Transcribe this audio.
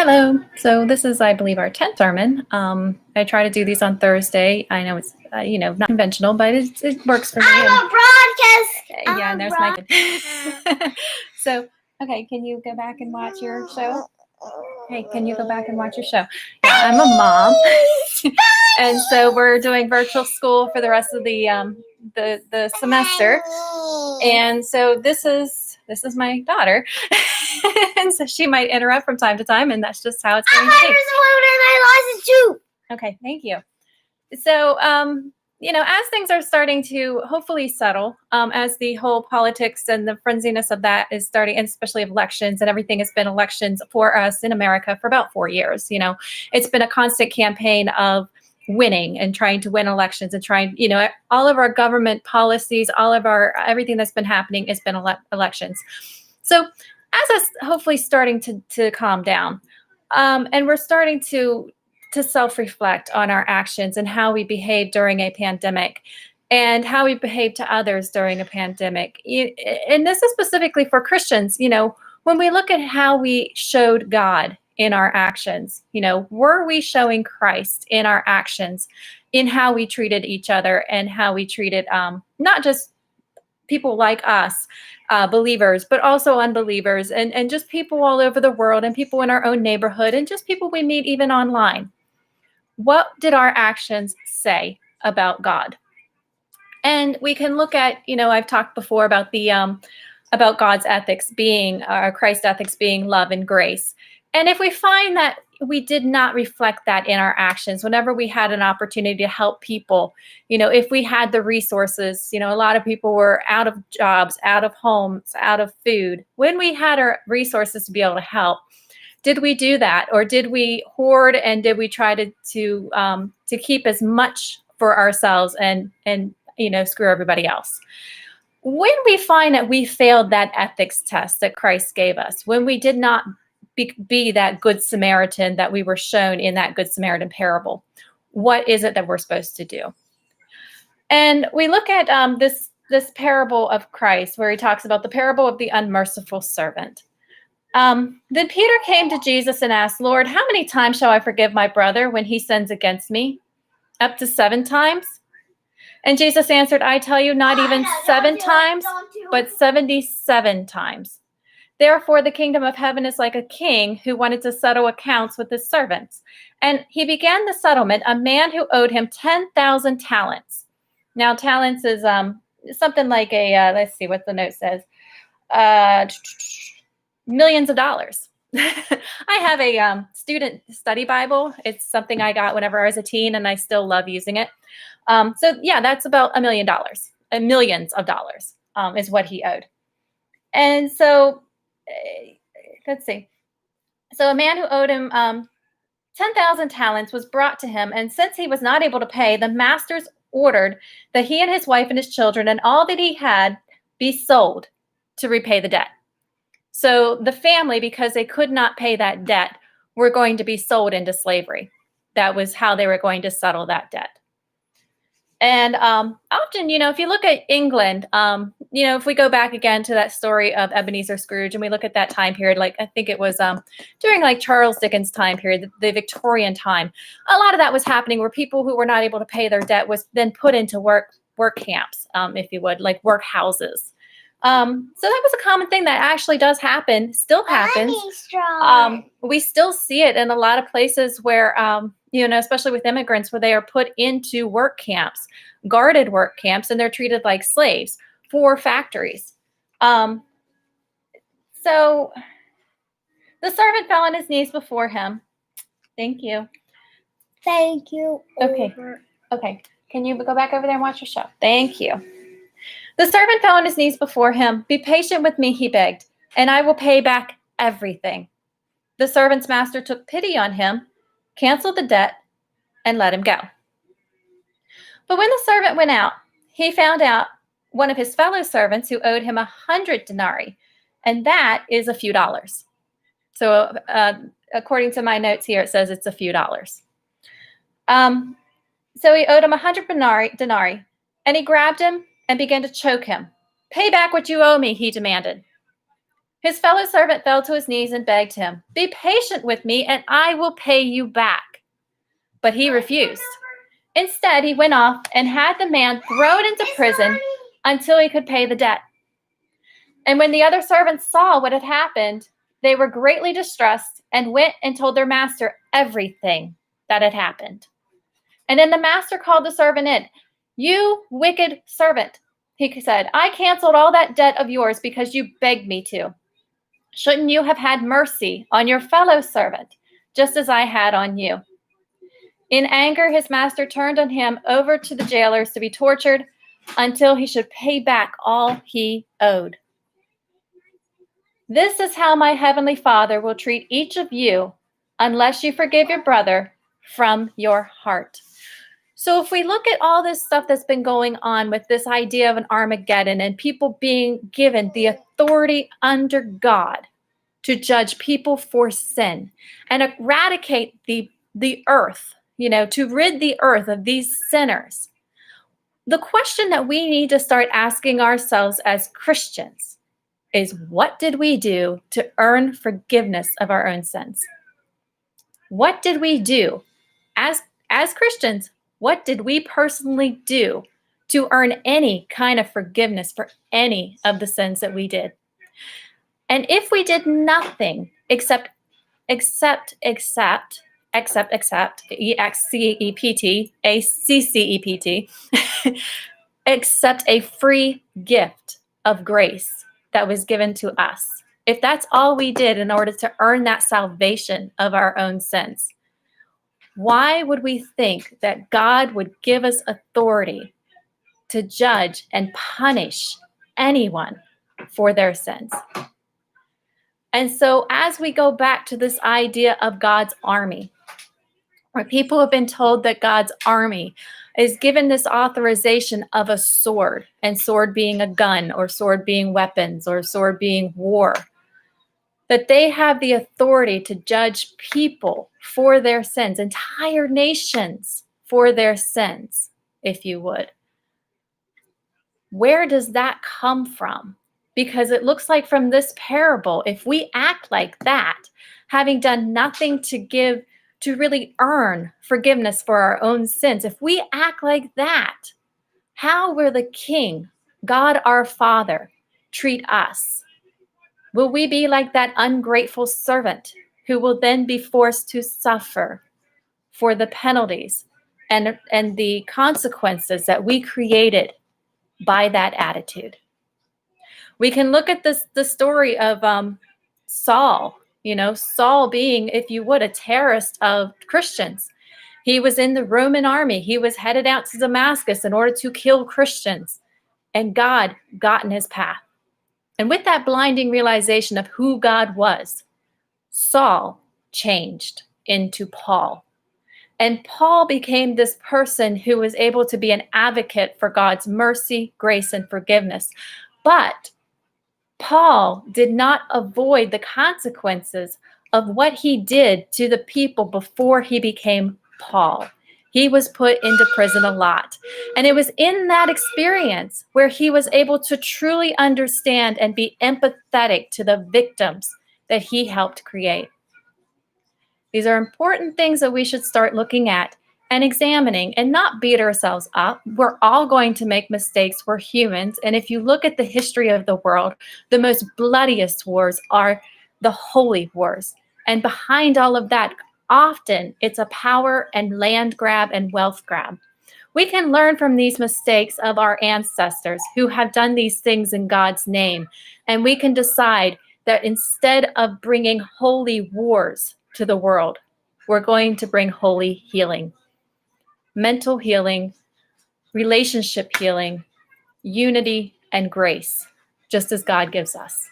Hello. So this is, I believe, our 10th sermon. I try to do these on Thursday. I know it's, not conventional, but it works for me. I'm a broadcast. Yeah, and there's my kid. So, okay, can you go back and watch your show? Hey, can you go back and watch your show? Yeah, I'm a mom, and so we're doing virtual school for the rest of the semester. And so this is my daughter, and so she might interrupt from time to time, and that's just how it's going to be. My license too. Okay, thank you. So, as things are starting to hopefully settle, as the whole politics and the frenziness of that is starting, and especially of elections and everything has been elections for us in America for about 4 years. It's been a constant campaign of winning and trying to win elections and trying, all of our government policies, all of our everything that's been happening has been elections. So, as us hopefully starting to calm down, and we're starting to self-reflect on our actions and how we behave during a pandemic and how we behave to others during a pandemic. And this is specifically for Christians. When we look at how we showed God in our actions, were we showing Christ in our actions, in how we treated each other and how we treated not just people like us, believers, but also unbelievers and just people all over the world and people in our own neighborhood and just people we meet even online. What did our actions say about God? And we can look at, I've talked before about about God's ethics being, Christ's ethics being love and grace. And if we find that we did not reflect that in our actions, whenever we had an opportunity to help people, if we had the resources, a lot of people were out of jobs, out of homes, out of food. When we had our resources to be able to help, did we do that, or did we hoard and did we try to keep as much for ourselves and screw everybody else? When we find that we failed that ethics test that Christ gave us, when we did not be that good Samaritan that we were shown in that Good Samaritan parable, what is it that we're supposed to do? And we look at this parable of Christ where he talks about the parable of the unmerciful servant. Then Peter came to Jesus and asked, "Lord, how many times shall I forgive my brother when he sins against me? Up to 7 times?" And Jesus answered, "I tell you, not even 7 times, but 77 times. Therefore, the kingdom of heaven is like a king who wanted to settle accounts with his servants. And he began the settlement, a man who owed him 10,000 talents. Now, talents is something like let's see what the note says, millions of dollars. I have a student study Bible. It's something I got whenever I was a teen, and I still love using it. So yeah, that's about $1 million, millions of dollars is what he owed. And so let's see. So a man who owed him 10,000 talents was brought to him, and since he was not able to pay, the masters ordered that he and his wife and his children and all that he had be sold to repay the debt. So the family, because they could not pay that debt, were going to be sold into slavery. That was how they were going to settle that debt. And often, if you look at England, if we go back again to that story of Ebenezer Scrooge and we look at that time period, like I think it was during like Charles Dickens' time period, the Victorian time, a lot of that was happening where people who were not able to pay their debt was then put into work camps, if you would, like workhouses. So that was a common thing that actually does happen, still happens. We still see it in a lot of places where, especially with immigrants, where they are put into work camps, guarded work camps, and they're treated like slaves for factories. So the servant fell on his knees before him. Thank you. Thank you. Okay. Can you go back over there and watch your show? Thank you. The servant fell on his knees before him. "Be patient with me," he begged, "and I will pay back everything." The servant's master took pity on him, canceled the debt, and let him go. But when the servant went out, he found out one of his fellow servants who owed him 100 denarii, and that is a few dollars. So according to my notes here, it says it's a few dollars. So he owed him 100 denarii, and he grabbed him and began to choke him. "Pay back what you owe me," he demanded. His fellow servant fell to his knees and begged him, "Be patient with me, and I will pay you back." But he refused. Instead, he went off and had the man thrown into prison until he could pay the debt. And when the other servants saw what had happened, they were greatly distressed and went and told their master everything that had happened. And then the master called the servant in. "You wicked servant," he said, "I canceled all that debt of yours because you begged me to. Shouldn't you have had mercy on your fellow servant, just as I had on you?" In anger, his master turned on him over to the jailers to be tortured until he should pay back all he owed. This is how my heavenly Father will treat each of you unless you forgive your brother from your heart. So if we look at all this stuff that's been going on with this idea of an Armageddon and people being given the authority under God to judge people for sin and eradicate the earth, to rid the earth of these sinners, the question that we need to start asking ourselves as Christians is, what did we do to earn forgiveness of our own sins? What did we do as Christians? What did we personally do to earn any kind of forgiveness for any of the sins that we did? And if we did nothing except, E-X-C-E-P-T, A-C-C-E-P-T, accept a free gift of grace that was given to us, if that's all we did in order to earn that salvation of our own sins, why would we think that God would give us authority to judge and punish anyone for their sins? And so as we go back to this idea of God's army, where people have been told that God's army is given this authorization of a sword, and sword being a gun, or sword being weapons, or sword being war, that they have the authority to judge people for their sins, entire nations for their sins, if you would. Where does that come from? Because it looks like from this parable, if we act like that, having done nothing to really earn forgiveness for our own sins, if we act like that, how will the King, God our Father, treat us? Will we be like that ungrateful servant who will then be forced to suffer for the penalties and the consequences that we created by that attitude? We can look at the story of Saul, Saul being, if you would, a terrorist of Christians. He was in the Roman army. He was headed out to Damascus in order to kill Christians, and God got in his path. And with that blinding realization of who God was, Saul changed into Paul. And Paul became this person who was able to be an advocate for God's mercy, grace, and forgiveness. But Paul did not avoid the consequences of what he did to the people before he became Paul. He was put into prison a lot. And it was in that experience where he was able to truly understand and be empathetic to the victims that he helped create. These are important things that we should start looking at and examining, and not beat ourselves up. We're all going to make mistakes. We're humans. And if you look at the history of the world, the most bloodiest wars are the holy wars. And behind all of that, often it's a power and land grab and wealth grab. We can learn from these mistakes of our ancestors who have done these things in God's name. And we can decide that instead of bringing holy wars to the world, we're going to bring holy healing. Mental healing, relationship healing, unity, and grace, just as God gives us.